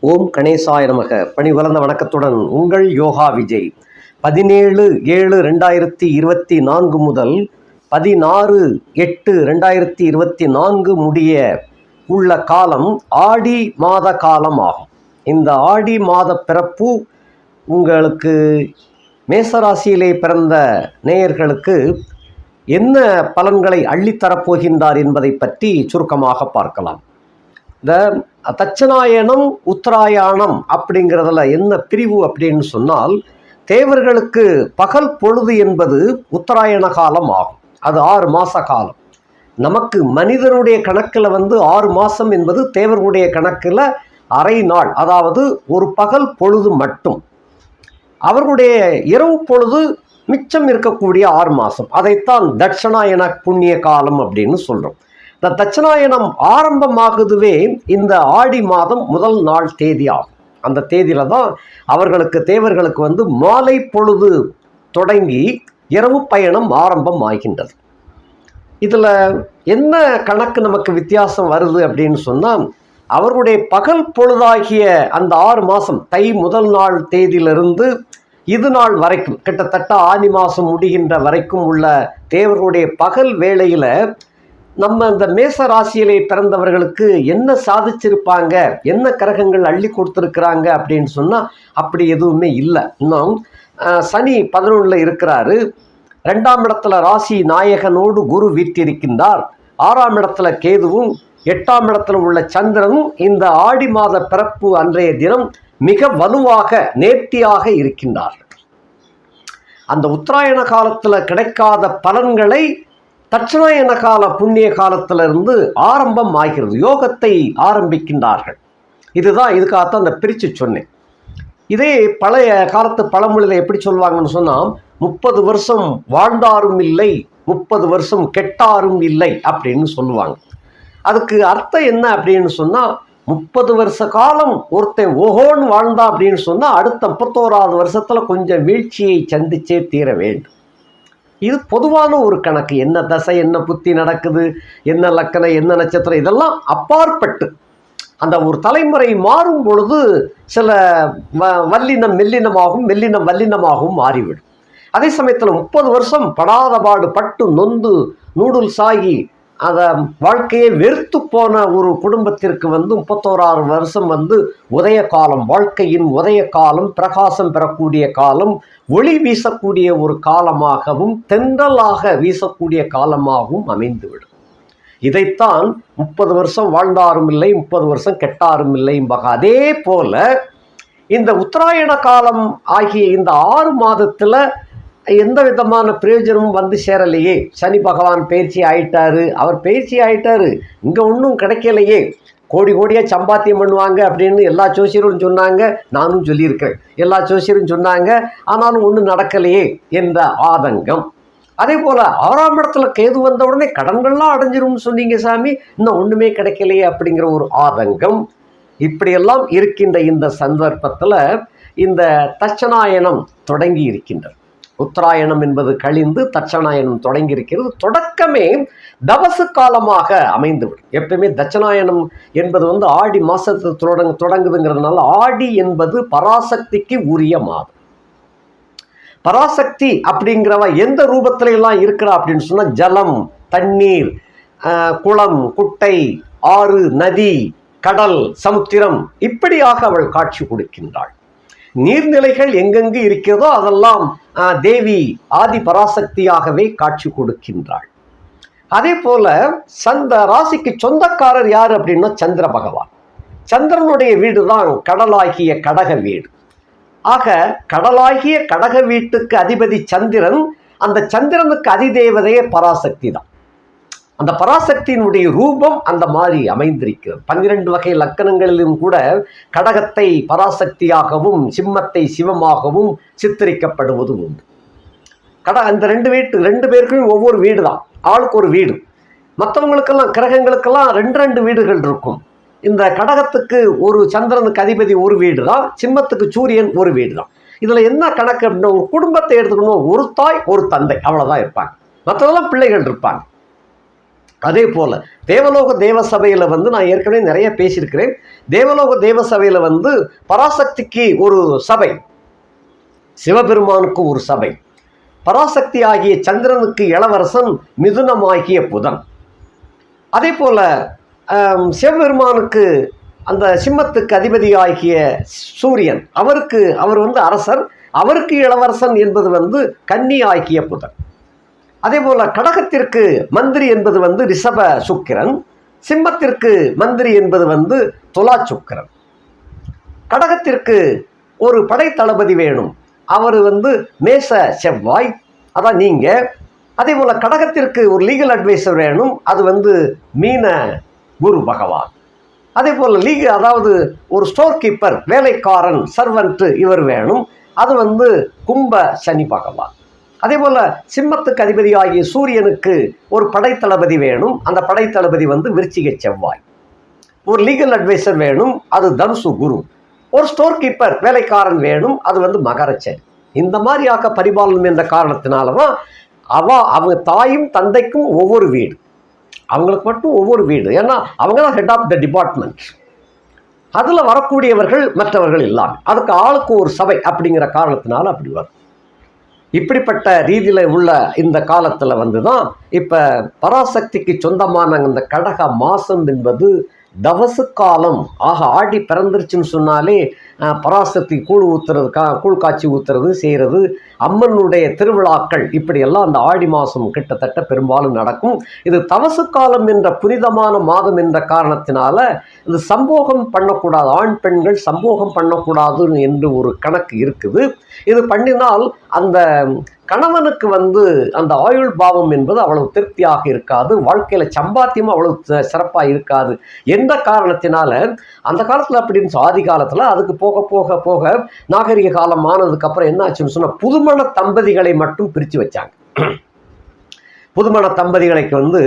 ஓம் கணேசாய நமக. பணி வளர்ந்த வணக்கத்துடன் உங்கள் யோகா விஜய். 17/7/2024 முதல் 16/8/2024 முடிய உள்ள காலம் ஆடி மாத காலம் ஆகும். இந்த ஆடி மாத பிறப்பு உங்களுக்கு மேசராசியிலே பிறந்த நேயர்களுக்கு என்ன பலன்களை அள்ளித்தரப்போகின்றார் என்பதை பற்றி சுருக்கமாக பார்க்கலாம். இந்த தட்சநாயனம் உத்தராயணம் அப்படிங்கிறதுல என்ன பிரிவு அப்படின்னு சொன்னால், தேவர்களுக்கு பகல் பொழுது என்பது உத்தராயண காலம் ஆகும். அது 6 மாத காலம். நமக்கு மனிதனுடைய கணக்கில் 6 மாதம் என்பது தேவர்களுடைய கணக்கில் அரை நாள், அதாவது ஒரு பகல் பொழுது மட்டும். அவர்களுடைய இரவு பொழுது மிச்சம் இருக்கக்கூடிய 6 மாதம். அதைத்தான் தட்சணாயன புண்ணிய காலம் அப்படின்னு சொல்கிறோம். இந்த தட்சணாயனம் ஆரம்பமாகுதுவே இந்த ஆடி மாதம் முதல் நாள் தேதி ஆகும். அந்த தேதியில தான் அவர்களுக்கு தேவர்களுக்கு மாலை பொழுது தொடங்கி இரவு பயணம் ஆரம்பம் ஆகின்றது. இதில் என்ன கணக்கு நமக்கு வித்தியாசம் வருது அப்படின்னு சொன்னால், அவர்களுடைய பகல் பொழுதாகிய அந்த 6 மாதம் தை முதல் நாள் தேதியிலிருந்து இது நாள் வரைக்கும், கிட்டத்தட்ட ஆனி மாதம் முடிகின்ற வரைக்கும் உள்ள தேவர்களுடைய பகல் வேளையில் நம்ம இந்த மேச ராசியிலே பிறந்தவர்களுக்கு என்ன சாதிச்சிருப்பாங்க, என்ன கிரகங்கள் அள்ளி கொடுத்துருக்குறாங்க அப்படின்னு சொன்னால் அப்படி எதுவுமே இல்லை. இன்னும் சனி 11ல் இருக்கிறாரு. 2ஆம் இடத்துல ராசி நாயகனோடு குரு வீற்றிருக்கின்றார். 6ஆம் இடத்துல கேதுவும் 8ஆம் இடத்துல உள்ள சந்திரனும் இந்த ஆடி மாத பிறப்பு அன்றைய தினம் மிக வலுவாக நேர்த்தியாக இருக்கின்றார்கள். அந்த உத்தராயண காலத்தில் கிடைக்காத பலன்களை தட்சணாயன கால புண்ணிய காலத்திலிருந்து ஆரம்பம் ஆகிறது. யோகத்தை ஆரம்பிக்கின்றார்கள். இதுக்காகத்தான் அந்த பிரித்து சொன்னேன். இதே பழைய காலத்து பழமொழியில் எப்படி சொல்லுவாங்கன்னு சொன்னால், 30 வருஷம் வாழ்ந்தாரும் இல்லை, 30 வருஷம் கெட்டாரும் இல்லை அப்படின்னு சொல்லுவாங்க. அதுக்கு அர்த்தம் என்ன அப்படின்னு சொன்னால், 30 வருஷ காலம் ஒருத்தன் ஓஹோன்னு வாழ்ந்தா அப்படின்னு சொன்னால் அடுத்த 31வது வருஷத்தில் கொஞ்சம் வீழ்ச்சியை சந்திச்சே தீர வேண்டும். இது பொதுவான ஒரு கணக்கு. என்ன தசை, என்ன புத்தி நடக்குது, என்ன லக்கணம், என்ன நட்சத்திரம், இதெல்லாம் அப்பாற்பட்டு அந்த ஒரு தலைமுறை மாறும் பொழுது சில வல்லினம் மெல்லினமாகவும் மெல்லினம் வல்லினமாகவும் மாறிவிடும். அதே சமயத்தில் 30 வருஷம் படாத பாடு பட்டு நொந்து நூடுல்ஸ் ஆகி அதை வாழ்க்கையே வெறுத்து போன ஒரு குடும்பத்திற்கு 31 வருஷம் உதய காலம், வாழ்க்கையின் உதய காலம், பிரகாசம் பெறக்கூடிய காலம், ஒளி வீசக்கூடிய ஒரு காலமாகவும் தென்றலாக வீசக்கூடிய காலமாகவும் அமைந்துவிடும். இதைத்தான் 30 வருஷம் வாழ்ந்தாரும் இல்லை, 30 வருஷம் கெட்டாரும் இல்லை. அதே போல இந்த உத்தராயண காலம் ஆகிய இந்த 6 மாதத்தில் எந்த விதமான பிரயோஜனமும் சேரலையே. சனி பகவான் பயிற்சி ஆயிட்டாரு, அவர் பயிற்சி ஆயிட்டாரு, இங்கே ஒன்றும் கிடைக்கலையே, கோடி கோடியாக சம்பாத்தியம் பண்ணுவாங்க அப்படின்னு எல்லா ஜோசியரும் சொன்னாங்க, நானும் சொல்லியிருக்கிறேன். எல்லா ஜோசியரும் சொன்னாங்க, ஆனாலும் ஒன்றும் நடக்கலையே என்ற ஆதங்கம். அதே போல் 6ஆம் இடத்துல கேது வந்த உடனே கடன்கள்லாம் அடைஞ்சிரும்னு சொன்னீங்க சாமி, இன்னும் ஒன்றுமே கிடைக்கலையே அப்படிங்கிற ஒரு ஆதங்கம். இப்படியெல்லாம் இருக்கின்ற இந்த சந்தர்ப்பத்தில் இந்த தட்சணாயனம் தொடங்கி இருக்கின்றது. உத்தராயணம் என்பது கழிந்து தட்சணாயனம் தொடங்கி இருக்கிறது. தொடக்கமே தவசு காலமாக அமைந்துவிடும். எப்பவுமே தட்சணாயனம் என்பது ஆடி மாசத்து தொடங்குதுங்கிறதுனால ஆடி என்பது பராசக்திக்கு உரிய மாதம். பராசக்தி அப்படிங்கிறவ எந்த ரூபத்தில எல்லாம் இருக்கிறா அப்படின்னு சொன்னா, ஜலம், தண்ணீர், குளம், குட்டை, ஆறு, நதி, கடல், சமுத்திரம், இப்படியாக அவள் காட்சி கொடுக்கின்றாள். நீர்நிலைகள் எங்கெங்கு இருக்கிறதோ அதெல்லாம் தேவி ஆதி பராசக்தியாகவே காட்சி கொடுக்கின்றாள். அதே போல ராசிக்கு சொந்தக்காரர் யார் அப்படின்னா சந்திர பகவான். சந்திரனுடைய வீடு தான் கடலாகிய கடக வீடு. ஆக கடலாகிய கடக வீட்டுக்கு அதிபதி சந்திரன். அந்த சந்திரனுக்கு அதிதேவதையே பராசக்தி தான். அந்த பராசக்தியினுடைய ரூபம் அந்த மாதிரி அமைந்திருக்கிறது. 12 வகை லக்கணங்களிலும் கூட கடகத்தை பராசக்தியாகவும் சிம்மத்தை சிவமாகவும் சித்தரிக்கப்படுவது உண்டு. அந்த 2 பேருக்கும் ஒவ்வொரு வீடு தான், ஆளுக்கு ஒரு வீடு. மற்றவங்களுக்கெல்லாம் கிரகங்களுக்கெல்லாம் 2 வீடுகள் இருக்கும். இந்த கடகத்துக்கு ஒரு சந்திரனுக்கு அதிபதி ஒரு வீடு தான், சிம்மத்துக்கு சூரியன் ஒரு வீடு தான். இதில் என்ன கணக்கு அப்படின்னா, ஒரு குடும்பத்தை எடுத்துக்கணும், ஒரு தாய் ஒரு தந்தை, அவ்வளோதான் இருப்பாங்க. மற்றதெல்லாம் பிள்ளைகள் இருப்பாங்க. அதே போல் தேவலோக தேவ சபையில் வந்து நான் ஏற்கனவே நிறைய பேசியிருக்கிறேன். தேவலோக தேவ சபையில் வந்து பராசக்திக்கு ஒரு சபை, சிவபெருமானுக்கு ஒரு சபை, பராசக்தி ஆகிய சந்திரனுக்கு இளவரசன், மிதுனமாகிய புதன். அதே போல் சிவபெருமானுக்கு அந்த சிம்மத்துக்கு அதிபதியாகிய சூரியன், அவர் வந்து அரசர், அவருக்கு இளவரசன் என்பது வந்து கன்னி ஆகிய புதன். அதே போல் கடகத்திற்கு மந்திரி என்பது வந்து ரிஷப சுக்கிரன், சிம்மத்திற்கு மந்திரி என்பது வந்து துலா சுக்கிரன். கடகத்திற்கு ஒரு படை தளபதி வேணும், அவர் வந்து மேச செவ்வாய், அதான் நீங்கள். அதே போல் கடகத்திற்கு ஒரு லீகல் அட்வைசர் வேணும், அது வந்து மீன குரு பகவான். அதே போல் அதாவது ஒரு ஸ்டோர் கீப்பர், வேலைக்காரன், சர்வன்ட்டு இவர் வேணும், அது வந்து கும்ப சனி பகவான். அதே போல் சிம்மத்துக்கு அதிபதியாகிய சூரியனுக்கு ஒரு படைத்தளபதி வேணும், அந்த படைத்தளபதி வந்து விருச்சிக செவ்வாய். ஒரு லீகல் அட்வைசர் வேணும், அது தனுசு குரு. ஒரு ஸ்டோர் கீப்பர், வேலைக்காரன் வேணும், அது வந்து மகரச்சனி. இந்த மாதிரியாக பரிபாலனம் என்ற காரணத்தினால தான் அவங்க தாயும் தந்தைக்கும் ஒவ்வொரு வீடு, அவங்களுக்கு மட்டும் ஒவ்வொரு வீடு. ஏன்னா அவங்க தான் ஹெட் ஆஃப் த டிபார்ட்மெண்ட். அதில் வரக்கூடியவர்கள் மற்றவர்கள் இல்லாமல், அதுக்கு ஆளுக்கு ஒரு சபை அப்படிங்கிற காரணத்தினால அப்படி வரும். இப்படிப்பட்ட ரீதியில் உள்ள இந்த காலத்தில் வந்து தான் இப்போ பராசக்திக்கு சொந்தமான இந்த கடக மாதம் என்பது தவசு காலம். ஆக ஆடி பிறந்துருச்சுன்னு சொன்னாலே பராசக்தி கூழ் ஊற்றுறது, கூழ் காய்ச்சி ஊற்றுறது செய்கிறது, அம்மனுடைய திருவிழாக்கள் இப்படியெல்லாம் அந்த ஆடி மாதம் கிட்டத்தட்ட பெரும்பாலும் நடக்கும். இது தவசு காலம் என்ற புனிதமான மாதம் என்ற காரணத்தினால இது சம்போகம் பண்ணக்கூடாது, ஆண் பெண்கள் சம்போகம் பண்ணக்கூடாது என்று ஒரு கணக்கு இருக்குது. இது பண்ணினால் அந்த கணவனுக்கு வந்து அந்த ஆயுள் பாவம் என்பது அவ்வளவு திருப்தியாக இருக்காது, வாழ்க்கையில் சம்பாத்தியமும் அவ்வளவு சிறப்பாக இருக்காது என்ற காரணத்தினால அந்த காலத்தில் அப்படின்னு ஆதி காலத்தில் அதுக்கு போக போக போக நாகரிக காலம் ஆனதுக்கப்புறம் என்ன ஆச்சுன்னு சொன்னால் புதுமண தம்பதிகளை மட்டும் பிரித்து வச்சாங்க. புதுமண தம்பதிகளுக்கு வந்து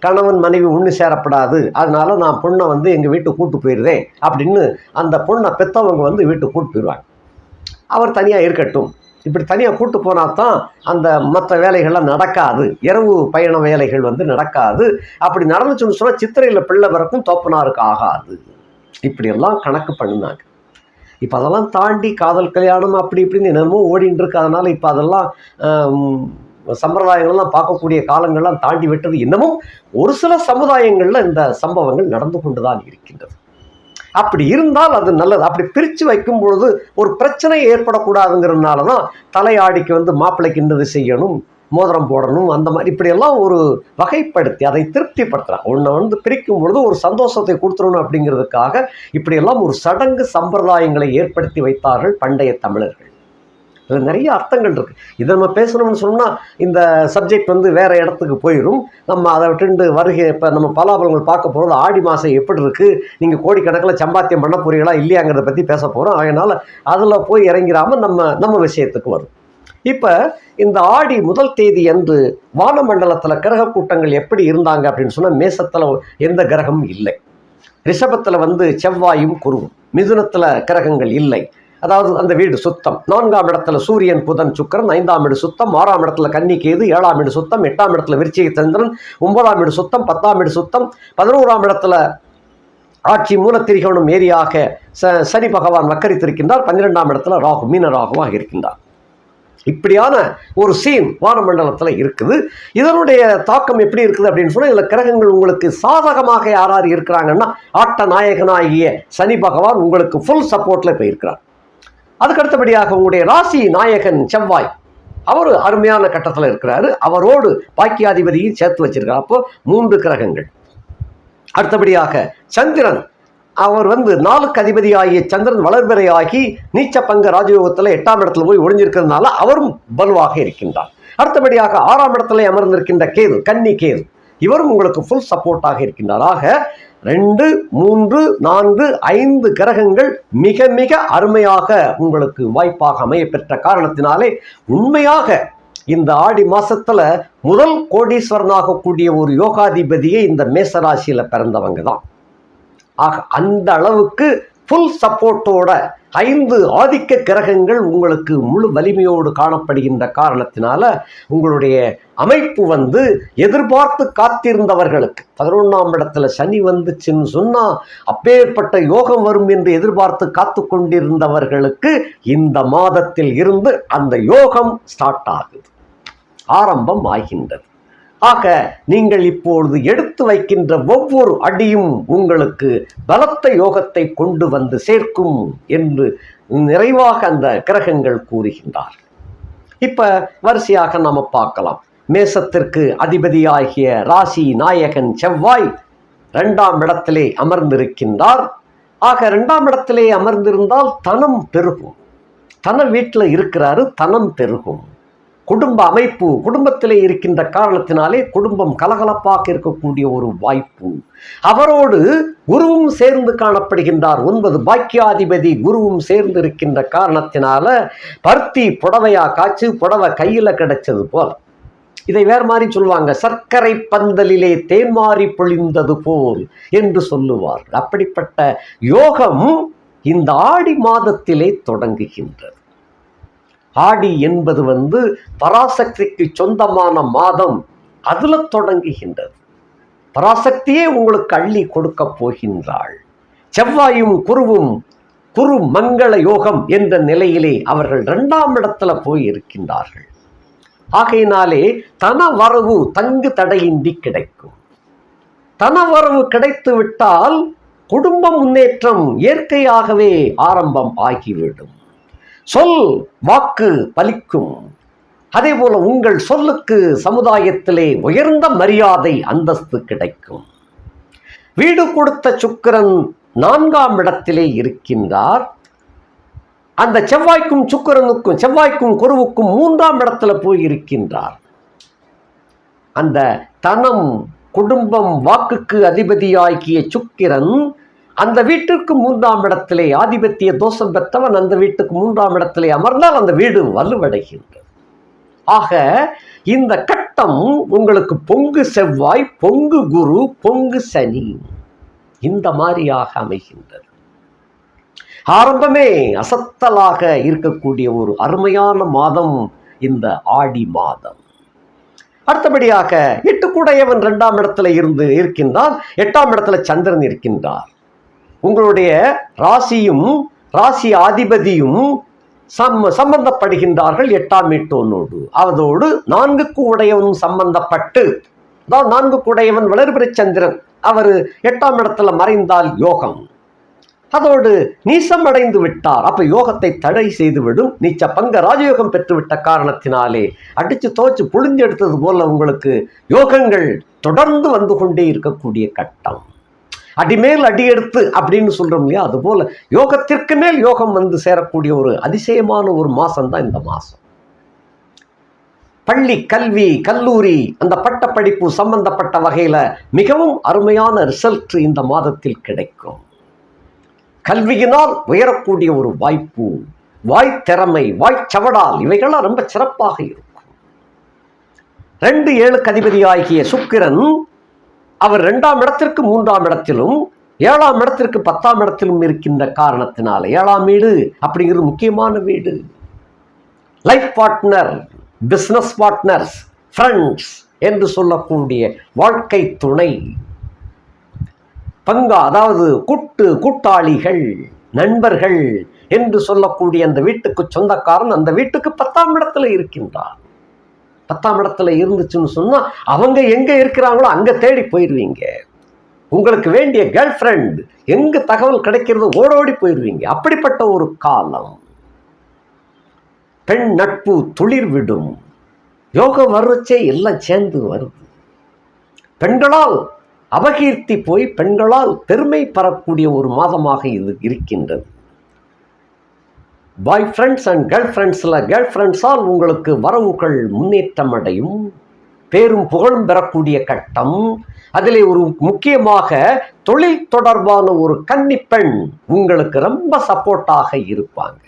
கணவன் மனைவி ஒன்று சேரப்படாது, அதனால நான் பொண்ணை வந்து எங்கள் வீட்டுக்கு கூட்டு போயிடுறேன் அப்படின்னு அந்த பொண்ணை பெற்றவங்க வந்து வீட்டுக்கு கூட்டு போயிடுவாங்க. அவர் தனியாக இருக்கட்டும், இப்படி தனியாக கூட்டு போனால் தான் அந்த மற்ற வேலைகள்லாம் நடக்காது, இரவு பயண வேலைகள் வந்து நடக்காது. அப்படி நடந்துச்சுன்னு சொன்னால் சித்திரையில் பிள்ளை பிறக்கும், தோப்பனாருக்கு ஆகாது. இப்படியெல்லாம் கணக்கு பண்ணினாங்க. இப்போ அதெல்லாம் தாண்டி காதல் கல்யாணம் அப்படி இப்படின்னு என்னமோ ஓடின்னு இருக்கு. அதனால் இப்போ அதெல்லாம் சம்பிரதாயங்கள்லாம் பார்க்கக்கூடிய காலங்கள்லாம் தாண்டி விட்டது. இன்னமும் ஒரு சில சமுதாயங்களில் இந்த சம்பவங்கள் நடந்து கொண்டு தான் இருக்கின்றது. அப்படி இருந்தால் அது நல்லது. அப்படி பிரித்து வைக்கும் பொழுது ஒரு பிரச்சனை ஏற்படக்கூடாதுங்கிறதுனால தான் தலையாடிக்கு வந்து மாப்பிள்ளைக்கு இன்னது செய்யணும், மோதிரம் போடணும், அந்த மாதிரி இப்படியெல்லாம் ஒரு வகைப்படுத்தி அதை திருப்திப்படுத்தலாம். ஒன்றை வந்து பிரிக்கும் பொழுது ஒரு சந்தோஷத்தை கொடுத்துடணும் அப்படிங்கிறதுக்காக இப்படியெல்லாம் ஒரு சடங்கு சம்பிரதாயங்களை ஏற்படுத்தி வைத்தார்கள் பண்டைய தமிழர்கள். இதில் நிறைய அர்த்தங்கள் இருக்குது. இதை நம்ம பேசணும்னு சொன்னால் இந்த சப்ஜெக்ட் வந்து வேறு இடத்துக்கு போயிடும். நம்ம அதை விட்டு வருகை இப்போ நம்ம பலாபலங்கள் பார்க்க போகிறது ஆடி மாதம் எப்படி இருக்குது, நீங்கள் கோடிக்கணக்கில் சம்பாத்தியம் பண்ண போறீங்களா இல்லையாங்கிறத பற்றி பேச போகிறோம். அதனால் அதில் போய் இறங்கிறாமல் நம்ம விஷயத்துக்கு வரும். இப்போ இந்த ஆடி முதல் தேதி அன்று வானமண்டலத்தில் கிரக கூட்டங்கள் எப்படி இருந்தாங்க அப்படின்னு சொன்னால் மேசத்தில் எந்த கிரகமும் இல்லை, ரிஷபத்தில் வந்து செவ்வாயும் குருவும், மிதுனத்தில் கிரகங்கள் இல்லை, அதாவது அந்த வீடு சுத்தம். 4ஆம் இடத்துல சூரியன் புதன் சுக்கிரன், 5ஆம் இடம் சுத்தம், 6ஆம் இடத்துல கன்னி கேது, 7ஆம் இடம் சுத்தம், 8ஆம் இடத்துல விருச்சிக சந்திரன், 9ஆம் இடம் சுத்தம், 10ஆம் இடம் சுத்தம், 11ஆம் இடத்துல ஆட்சி மூலத்திரிகோணம் ஏரியாக சனி பகவான் வக்கரித்திருக்கின்றார், 12ஆம் இடத்துல ராகு மீன ராகுவாக இருக்கின்றார். இப்படியான ஒரு சீன் வானமண்டலத்தில் இருக்குது. இதனுடைய தாக்கம் எப்படி இருக்குது அப்படின்னு சொன்னால் இதில் கிரகங்கள் உங்களுக்கு சாதகமாக யார் இருக்கிறாங்கன்னா ஆட்ட நாயகனாகிய சனி பகவான் உங்களுக்கு ஃபுல் சப்போர்ட்டில் இப்போ இருக்கிறார். அதுக்கடுத்தபடியாக உங்களுடைய ராசி நாயகன் செவ்வாய், அவர் அருமையான கட்டத்தில் இருக்கிறாரு, அவரோடு பாக்கியாதிபதியும் சேர்த்து வச்சிருக்கார். அப்போ 3 கிரகங்கள். அடுத்தபடியாக சந்திரன், அவர் வந்து 4க்கு அதிபதியாகிய சந்திரன் வளர்பிறையாகி நீச்ச பங்க ராஜயோகத்தில் 8ஆம் இடத்துல போய் ஒளிஞ்சிருக்கிறதுனால அவரும் வலுவாக இருக்கின்றார். அடுத்தபடியாக 6ஆம் இடத்துல அமர்ந்திருக்கின்ற கேது, கன்னி கேது, இவரும் உங்களுக்கு ஃபுல் சப்போர்ட்டாக இருக்கின்றார். ஆக 2, 3, 4, 5 கிரகங்கள் மிக மிக அருமையாக உங்களுக்கு வாய்ப்பாக அமைய பெற்ற காரணத்தினாலே உண்மையாக இந்த ஆடி மாசத்துல முதல் கோடீஸ்வரனாக கூடிய ஒரு யோகாதிபதியை இந்த மேசராசியில பிறந்தவங்க தான். ஆக அந்த அளவுக்கு ஃபுல் சப்போர்ட்டோட 5 ஆதிக்க கிரகங்கள் உங்களுக்கு முழு வலிமையோடு காணப்படுகின்ற காரணத்தினால உங்களுடைய அமைப்பு எதிர்பார்த்து காத்திருந்தவர்களுக்கு 11ஆம் இடத்துல சனி வந்துச்சுன்னு சொன்னா அப்பேற்பட்ட யோகம் வரும் என்று எதிர்பார்த்து காத்து கொண்டிருந்தவர்களுக்கு இந்த மாதத்தில் இருந்து அந்த யோகம் ஸ்டார்ட் ஆகுது, ஆரம்பம் ஆகின்றது. ஆக நீங்கள் இப்பொழுது எடுத்து வைக்கின்ற ஒவ்வொரு அடியும் உங்களுக்கு பலத்த யோகத்தை கொண்டு வந்து சேர்க்கும் என்று நிறைவாக அந்த கிரகங்கள் கூறுகின்றார். இப்ப வரிசையாக நாம பார்க்கலாம். மேசத்திற்கு அதிபதியாகிய ராசி நாயகன் செவ்வாய் 2ஆம் இடத்திலே அமர்ந்திருக்கின்றார். ஆக 2ஆம் இடத்திலே அமர்ந்திருந்தால் தனம் பெருகும். தன வீட்டில் இருக்கிறாரு, தனம் பெருகும். குடும்ப அமைப்பு குடும்பத்திலே இருக்கின்ற காரணத்தினாலே குடும்பம் கலகலப்பாக இருக்கக்கூடிய ஒரு வாய்ப்பு. அவரோடு குருவும் சேர்ந்து காணப்படுகின்றார். 9 பாக்கியாதிபதி குருவும் சேர்ந்து இருக்கின்ற காரணத்தினால பருத்தி புடவையா காய்ச்சி புடவை கையில கிடைச்சது போல், இதை வேற மாதிரி சொல்லுவாங்க, சர்க்கரை பந்தலிலே தேன்மாறி பொழிந்தது போல் என்று சொல்லுவார். அப்படிப்பட்ட யோகம் இந்த ஆடி மாதத்திலே தொடங்குகின்றது. ஆடி என்பது பராசக்திக்கு சொந்தமான மாதம், அதுல தொடங்குகின்றது. பராசக்தியே உங்களுக்கு அள்ளி கொடுக்க போகின்றாள். செவ்வாயும் குருவும் குரு மங்கள யோகம் என்ற நிலையிலே அவர்கள் 2ஆம் இடத்துல போய் இருக்கின்றார்கள். ஆகையினாலே தன வரவு தங்கு தடையின்றி கிடைக்கும். தன வரவு கிடைத்து விட்டால் குடும்ப முன்னேற்றம் இயற்கையாகவே ஆரம்பம் ஆகிவிடும். சொல் வாக்கு பலிக்கும். அதே போல உங்கள் சொல்லுக்கு சமுதாயத்திலே உயர்ந்த மரியாதை அந்தஸ்து கிடைக்கும். வீடு கொடுத்த சுக்கிரன் 4ஆம் இடத்திலே இருக்கின்றார். அந்த செவ்வாய்க்கும் சுக்கிரனுக்கும் செவ்வாய்க்கும் குருவுக்கும் 3ஆம் இடத்துல போய் இருக்கின்றார். அந்த தனம் குடும்பம் வாக்குக்கு அதிபதியாகிய சுக்கிரன் அந்த வீட்டிற்கு 3ஆம் இடத்திலே ஆதிபத்திய தோஷம் பெற்றவன் அந்த வீட்டுக்கு 3ஆம் இடத்திலே அமர்ந்தால் அந்த வீடு வலுவடைகின்றது. ஆக இந்த கட்டம் உங்களுக்கு பொங்கு செவ்வாய், பொங்கு குரு, பொங்கு சனி இந்த மாதிரியாக அமைகின்றது. ஆரம்பமே அசத்தலாக இருக்கக்கூடிய ஒரு அருமையான மாதம் இந்த ஆடி மாதம். அடுத்தபடியாக 8 கூடையவன் 2ஆம் இடத்துல இருக்கின்றான். 8ஆம் இடத்துல சந்திரன் இருக்கின்றார். உங்களுடைய ராசியும் ராசி அதிபதியும் சம்பந்தப்படுகின்றார்கள் 8ஆம் வீட்டோனோடு. அதோடு 4 கூடையவனும் சம்பந்தப்பட்டு, அதாவது 4 கூடையவன் வளர்பிறை சந்திரன், அவர் 8ஆம் இடத்துல மறைந்தால் யோகம். அதோடு நீசம் அடைந்து விட்டார், அப்ப யோகத்தை தடை செய்துவிடும். நீச்ச பங்க ராஜயோகம் பெற்றுவிட்ட காரணத்தினாலே அடிச்சு தோச்சு புழிஞ்செடுத்தது போல உங்களுக்கு யோகங்கள் தொடர்ந்து வந்து கொண்டே இருக்கக்கூடிய கட்டம். அடிமேல் அடியெடுத்து அப்படின்னு சொல்றோம் இல்லையா, அது போல யோகத்திற்கு மேல் யோகம் வந்து சேரக்கூடிய ஒரு அதிசயமான ஒரு மாசம் தான் இந்த மாசம். பள்ளி கல்வி கல்லூரி அந்த பட்ட படிப்பு சம்பந்தப்பட்ட வகையில மிகவும் அருமையான ரிசல்ட் இந்த மாதத்தில் கிடைக்கும். கல்வியினால் உயரக்கூடிய ஒரு வாய்ப்பு, வாய் திறமை, வாய்ச்சவடால் இவைகளாம் ரொம்ப சிறப்பாக இருக்கும். 2 7 அதிபதியாகிய சுக்கிரன் அவர் 2ஆம் இடத்திற்கு 3ஆம் இடத்திலும் 7ஆம் இடத்திற்கு 10ஆம் இடத்திலும் இருக்கின்ற காரணத்தினால 7ஆம் வீடு அப்படிங்கிறது முக்கியமான வீடு. Life partner, business partners, friends என்று சொல்லக்கூடிய வாழ்க்கை துணை, பங்கா அதாவது கூட்டாளிகள், நண்பர்கள் என்று சொல்லக்கூடிய அந்த வீட்டுக்கு சொந்தக்காரன் அந்த வீட்டுக்கு 10ஆம் இடத்துல இருக்கின்றார். 10ஆம் இடத்துல இருந்துச்சுன்னு சொன்னா அவங்க எங்க இருக்கிறாங்களோ அங்க தேடி போயிடுவீங்க. உங்களுக்கு வேண்டிய கேர்ள் ஃப்ரெண்ட் எங்க தகவல் கிடைக்கிறது ஓடோடி போயிடுவீங்க. அப்படிப்பட்ட ஒரு காலம். பெண் நட்பு துளிர் விடும். யோகம் வர்றச்சே எல்லாம் சேர்ந்து வருது. பெண்களால் அபகீர்த்தி போய் பெண்களால் பெருமை பெறக்கூடிய ஒரு மாதமாக இது இருக்கின்றது. பாய் ஃப்ரெண்ட்ஸ் அண்ட் கேர்ள் ஃப்ரெண்ட்ஸால் உங்களுக்கு வரவுகள் முன்னேற்றம் அடையும், பேரும் புகழும் பெறக்கூடிய கட்டம். அதிலே ஒரு முக்கியமாக தொழில் தொடர்பான ஒரு கன்னிப்பெண் உங்களுக்கு ரொம்ப சப்போர்ட்டாக இருப்பாங்க.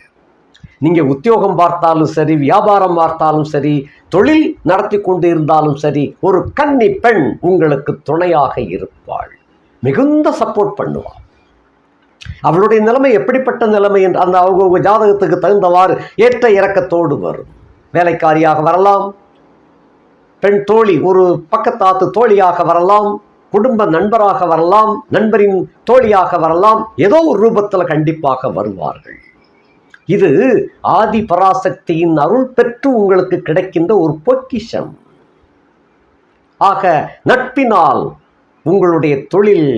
நீங்க உத்தியோகம் பார்த்தாலும் சரி, வியாபாரம் பார்த்தாலும் சரி, தொழில் நடத்தி கொண்டு இருந்தாலும் சரி, ஒரு கன்னி பெண் உங்களுக்கு துணையாக இருப்பாள், மிகுந்த சப்போர்ட் பண்ணுவாள். அவளுடைய நிலைமை எப்படிப்பட்ட நிலைமை என்று அந்த அவங்க ஜாதகத்துக்கு தகுந்தவாறு ஏற்ற இறக்கத்தோடு வரும். வேலைக்காரியாக வரலாம், பெண் தோழி ஒரு பக்கத்தாத்து தோழியாக வரலாம், குடும்ப நண்பராக வரலாம், நண்பரின் தோழியாக வரலாம், ஏதோ ஒரு ரூபத்தில் கண்டிப்பாக வருவார்கள். இது ஆதி பராசக்தியின் அருள் பெற்று உங்களுக்கு கிடைக்கின்ற ஒரு பொக்கிஷம். ஆக நட்பினால் உங்களுடைய தொழில்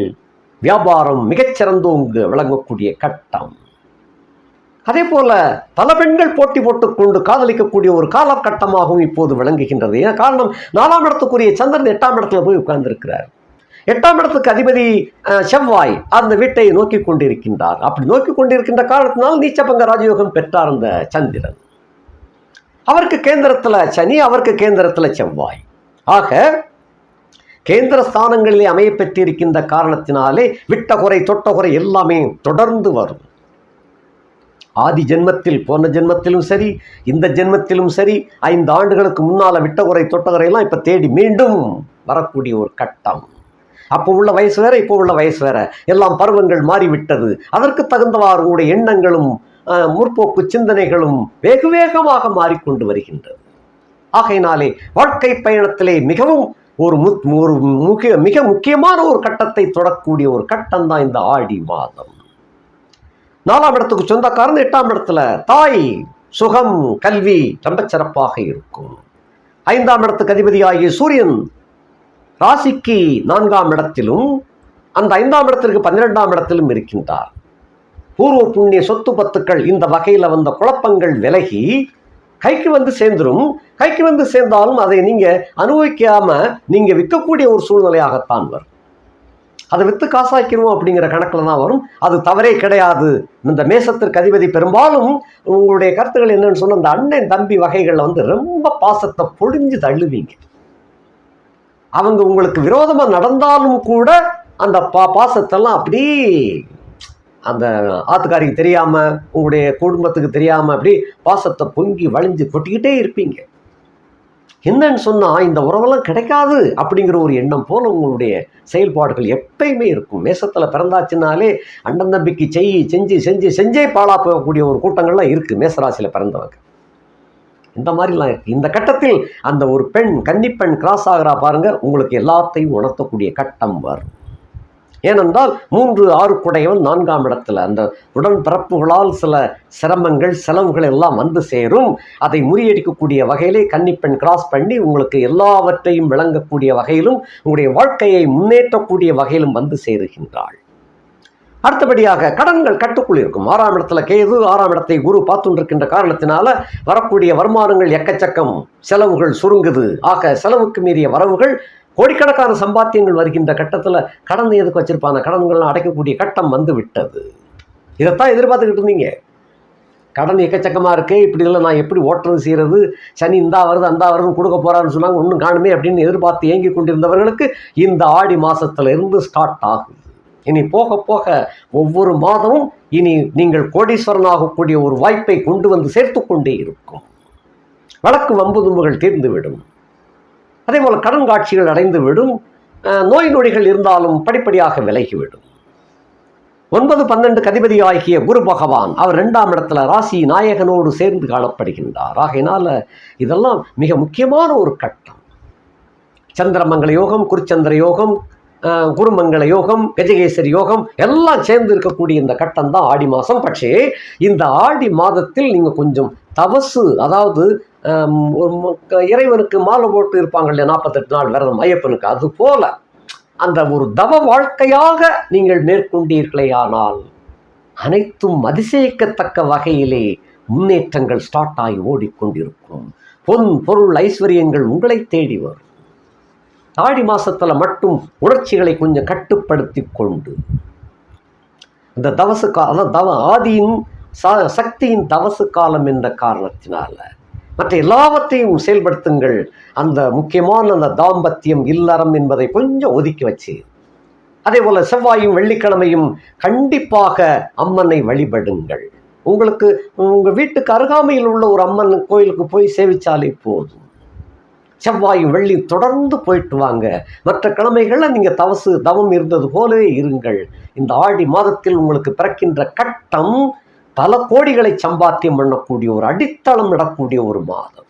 வியாபாரம் மிகச்சிறந்தோங்கு விளங்கக்கூடிய கட்டம். அதே போல பல பெண்கள் போட்டி போட்டுக்கொண்டு காதலிக்கக்கூடிய ஒரு காலகட்டமாகவும் இப்போது விளங்குகின்றது. ஏன் காரணம், 4ஆம் இடத்துக்குரிய சந்திரன் 8ஆம் இடத்துல போய் உட்கார்ந்திருக்கிறார். 8ஆம் இடத்துக்கு அதிபதி செவ்வாய் அந்த வீட்டை நோக்கி கொண்டிருக்கின்றார். அப்படி நோக்கி கொண்டிருக்கின்ற காரணத்தினால் நீச்சபங்க ராஜயோகம் பெற்றார் அந்த சந்திரன். அவருக்கு கேந்திரத்தில் சனி, அவருக்கு கேந்திரத்தில் செவ்வாய். ஆக கேந்திர ஸ்தானங்களிலே அமைய பெற்றிருக்கின்ற காரணத்தினாலே விட்ட குறை தொட்ட குறை எல்லாமே தொடர்ந்து வரும். ஆதி ஜென்மத்தில், போன ஜென்மத்திலும் சரி, இந்த ஜென்மத்திலும் சரி, 5 ஆண்டுகளுக்கு முன்னால் விட்ட குறை தொட்ட குறையெல்லாம் இப்போ தேடி மீண்டும் வரக்கூடிய ஒரு கட்டம். அப்போ உள்ள வயசு வேற, இப்போ உள்ள வயசு வேற, எல்லாம் பருவங்கள் மாறிவிட்டது. அதற்கு தகுந்தவாறு உங்களுடைய எண்ணங்களும் முற்போக்கு சிந்தனைகளும் வெகு வேகமாக மாறிக்கொண்டு வருகின்றது. ஆகையினாலே வாழ்க்கை பயணத்திலே மிகவும் மிக முக்கியமான ஒரு கட்டத்தை தொடக்கூடிய ஒரு கட்டம் தான் இந்த ஆடி மாதம். 4ஆம் இடத்துக்கு சொந்தக்காரன் 8ஆம் இடத்துல தாய், சுகம், கல்வி ரொம்ப சிறப்பாக இருக்கும். 5ஆம் இடத்துக்கு அதிபதியாகிய சூரியன் ராசிக்கு 4ஆம் இடத்திலும் அந்த 5ஆம் இடத்திற்கு 12ஆம் இடத்திலும் இருக்கின்றார். பூர்வ புண்ணிய சொத்து பத்துக்கள் இந்த வகையில் வந்த குழப்பங்கள் விலகி கைக்கு வந்து சேர்ந்துடும். கைக்கு வந்து சேர்ந்தாலும் அதை நீங்கள் அனுபவிக்காம நீங்கள் விற்கக்கூடிய ஒரு சூழ்நிலையாகத்தான் வரும். அதை விற்று காசாக்கிடுவோம் அப்படிங்கிற கணக்கில் தான் வரும். அது தவறே கிடையாது. இந்த மேசத்திற்கு அதிபதி பெரும்பாலும் உங்களுடைய கருத்துக்கள் என்னன்னு சொன்ன அந்த அண்ணன் தம்பி வகைகளில் வந்து ரொம்ப பாசத்தை பொழிஞ்சு தள்ளுவீங்க. அவங்க உங்களுக்கு விரோதமாக நடந்தாலும் கூட அந்த பாசத்தெல்லாம் அப்படி அந்த ஆத்துக்காரிக்கு தெரியாமல், உங்களுடைய குடும்பத்துக்கு தெரியாமல் அப்படி பாசத்தை பொங்கி வழிஞ்சு கொட்டிக்கிட்டே இருப்பீங்க. என்னன்னு சொன்னால் இந்த உறவெல்லாம் கிடைக்காது அப்படிங்கிற ஒரு எண்ணம் போல் உங்களுடைய செயல்பாடுகள் எப்பயுமே இருக்கும். மேசத்தில் பிறந்தாச்சுனாலே அண்ணன் தம்பிக்கு செஞ்சே பாழா போகக்கூடிய ஒரு கூட்டங்கள்லாம் இருக்குது மேசராசியில் பிறந்தவங்க. இந்த மாதிரிலாம் இருக்குது. இந்த கட்டத்தில் அந்த ஒரு பெண், கன்னிப்பெண் கிராஸ் ஆகிறா பாருங்க, உங்களுக்கு எல்லாத்தையும் உணர்த்தக்கூடிய கட்டம் வரும். ஏனென்றால் 3 6 குடையவன் 4ஆம் இடத்துல அந்த உடன்பிறப்புகளால் சில சிரமங்கள் செலவுகள் எல்லாம் வந்து சேரும். அதை முறியடிக்கக்கூடிய வகையிலே கன்னிப்பெண் கிராஸ் பண்ணி உங்களுக்கு எல்லாவற்றையும் விளங்கக்கூடிய வகையிலும் உங்களுடைய வாழ்க்கையை முன்னேற்றக்கூடிய வகையிலும் வந்து சேருகின்றாள். அடுத்தபடியாக கடன்கள் கட்டுக்குள் இருக்கும். 6ஆம் இடத்துல கேது, 6ஆம் இடத்தை குரு பார்த்துருக்கின்ற காரணத்தினால வரக்கூடிய வருமானங்கள் எக்கச்சக்கம், செலவுகள் சுருங்குது. ஆக செலவுக்கு மீறிய வரவுகள், கோடிக்கணக்கான சம்பாத்தியங்கள் வருகின்ற கட்டத்தில் கடன் எதுக்கு வச்சிருப்பாங்க, கடன்கள்லாம் அடைக்கக்கூடிய கட்டம் வந்து விட்டது. இதைத்தான் எதிர்பார்த்துக்கிட்டு இருந்தீங்க. கடன் எக்கச்சக்கமாக இருக்கு, இப்படி இல்லை நான் எப்படி ஓட்டுறது செய்கிறது, சனி இந்தா வருது அந்த வருதுன்னு கொடுக்க போகிறான்னு சொன்னாங்க, ஒன்றும் காணுமே அப்படின்னு எதிர்பார்த்து ஏங்கி கொண்டிருந்தவர்களுக்கு இந்த ஆடி மாதத்துல இருந்து ஸ்டார்ட் ஆகுது. இனி போக போக ஒவ்வொரு மாதமும் இனி நீங்கள் கோடீஸ்வரன் ஆகக்கூடிய ஒரு வாய்ப்பை கொண்டு வந்து சேர்த்து கொண்டே இருக்கும். வழக்கு வம்பு தும்புகள் தீர்ந்துவிடும். அதே போல் கடன் காட்சிகள் அடைந்துவிடும். நோய் நொடிகள் இருந்தாலும் படிப்படியாக விலகிவிடும். 9 12 அதிபதி ஆகிய குரு பகவான் அவர் 2ஆம் இடத்துல ராசி நாயகனோடு சேர்ந்து காணப்படுகின்றார். ஆகையினால இதெல்லாம் மிக முக்கியமான ஒரு கட்டம். சந்திரமங்கல யோகம், குருச்சந்திர யோகம், குருமங்கள யோகம், கஜகேசரி யோகம் எல்லாம் சேர்ந்து இருக்கக்கூடிய இந்த கட்டம் தான் ஆடி மாதம். പക്ഷേ இந்த ஆடி மாதத்தில் நீங்கள் கொஞ்சம் தவசு, அதாவது இறைவனுக்கு மாலை போட்டு இருப்பாங்க இல்லையா 48 நாள் விரதம் ஐயப்பனுக்கு, அது போல அந்த ஒரு தவ வாழ்க்கையாக நீங்கள் மேற்கொண்டீர்களே ஆனால் அனைத்தும் அதிசயிக்கத்தக்க வகையிலே முன்னேற்றங்கள் ஸ்டார்ட் ஆகி ஓடிக்கொண்டிருக்கும். பொருள் ஐஸ்வர்யங்கள் உங்களை தேடி வரும். ஆடி மாசத்துல மட்டும் உணர்ச்சிகளை கொஞ்சம் கட்டுப்படுத்தி கொண்டு இந்த தவசு காலம், ஆதியின் சக்தியின் தவசு காலம் என்ற காரணத்தினால மற்ற எல்லாவற்றையும் செயல்படுத்துங்கள். அந்த முக்கியமான அந்த தாம்பத்தியம், இல்லறம் என்பதை கொஞ்சம் ஒதுக்கி வச்சு, அதே போல செவ்வாயும் வெள்ளிக்கிழமையும் கண்டிப்பாக அம்மனை வழிபடுங்கள். உங்களுக்கு உங்கள் வீட்டுக்கு அருகாமையில் உள்ள ஒரு அம்மன் கோயிலுக்கு போய் சேவிச்சாலே போதும். செவ்வாயும் வெள்ளியும் தொடர்ந்து போயிட்டு வாங்க. மற்ற கிழமைகளில் நீங்கள் தவம் இருந்தது போலவே இருங்கள். இந்த ஆடி மாதத்தில் உங்களுக்கு பிறக்கின்ற கட்டம் பல கோடிகளை சம்பாத்தியம் பண்ணக்கூடிய ஒரு அடித்தளம் இடக்கூடிய ஒரு மாதம்.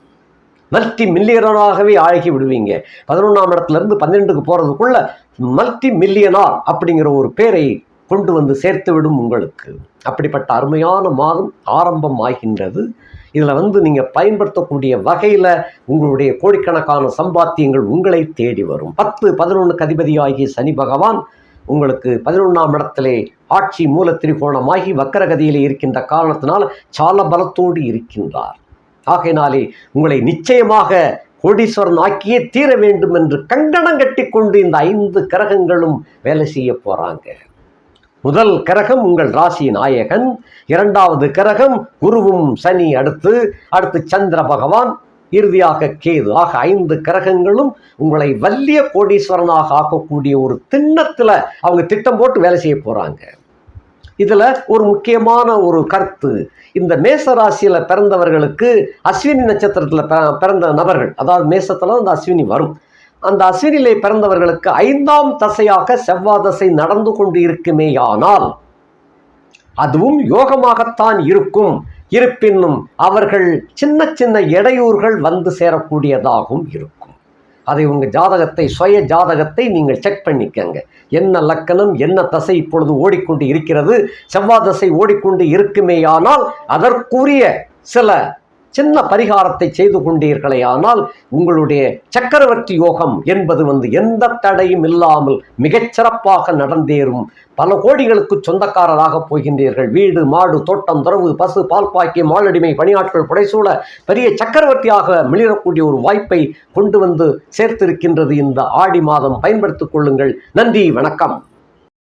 மல்டி மில்லியனராகவே ஆகி விடுவீங்க. 11ஆம் இடத்துலேருந்து 12க்கு போகிறதுக்குள்ள மல்டி மில்லியனார் அப்படிங்கிற ஒரு பேரை கொண்டு வந்து சேர்த்து விடும் உங்களுக்கு. அப்படிப்பட்ட அருமையான மாதம் ஆரம்பம் ஆகின்றது. இதில் நீங்கள் பயன்படுத்தக்கூடிய வகையில் உங்களுடைய கோடிக்கணக்கான சம்பாத்தியங்கள் உங்களை தேடி வரும். 10, 11க்கு அதிபதியாகிய சனி பகவான் உங்களுக்கு 11ஆம் இடத்திலே ஆட்சி மூல திரிகோணமாகி வக்கரகதியிலே இருக்கின்ற காரணத்தினால் சால பலத்தோடு இருக்கின்றார். ஆகையினாலே உங்களை நிச்சயமாக கோடீஸ்வரன் ஆக்கியே தீர வேண்டும் என்று கங்கணம் கட்டி கொண்டு இந்த 5 கிரகங்களும் வேலை செய்ய போறாங்க. முதல் கிரகம் உங்கள் ராசி நாயகன், 2வது கிரகம் குருவும் சனி, அடுத்து சந்திர பகவான், இறுதியாக கேது. ஆக 5 கிரகங்களும் உங்களை வல்லிய கோடீஸ்வரனாக ஆக்கக்கூடிய ஒரு திண்ணத்தில் அவங்க திட்டம் போட்டு வேலை செய்ய போறாங்க. இதில் ஒரு முக்கியமான ஒரு கருத்து, இந்த மேச ராசியில் பிறந்தவர்களுக்கு அஸ்வினி நட்சத்திரத்தில் பிறந்த நபர்கள், அதாவது மேசத்தில் அந்த அஸ்வினி வரும், அந்த அஸ்வினிலே பிறந்தவர்களுக்கு 5ஆம் தசையாக செவ்வாய் தசை நடந்து கொண்டு இருக்குமேயானால் அதுவும் யோகமாகத்தான் இருக்கும். இருப்பினும் அவர்கள் சின்ன சின்ன இடையூறுகள் வந்து சேரக்கூடியதாகவும் இருக்கும். அதை உங்கள் ஜாதகத்தை, சுய ஜாதகத்தை நீங்கள் செக் பண்ணிக்கங்க. என்ன லக்கணம், என்ன தசை இப்பொழுது ஓடிக்கொண்டு இருக்கிறது, செவ்வாய் தசை ஓடிக்கொண்டு இருக்குமேயானால் அதற்குரிய சில சின்ன பரிகாரத்தை செய்து கொண்டீர்களே ஆனால் உங்களுடைய சக்கரவர்த்தி யோகம் என்பது எந்த தடையும் இல்லாமல் மிகச்சிறப்பாக நடந்தேறும். பல கோடிகளுக்கு சொந்தக்காரராக போகின்றீர்கள். வீடு, மாடு, தோட்டம், துறவு, பசு, பால் பாக்கியம், மாலடிமை, பணியாட்கள் புடைசூழ பெரிய சக்கரவர்த்தியாக மிளிரக்கூடிய ஒரு வாய்ப்பை கொண்டு வந்து சேர்த்திருக்கின்றது இந்த ஆடி மாதம். பயன்படுத்திக் கொள்ளுங்கள். நன்றி, வணக்கம்.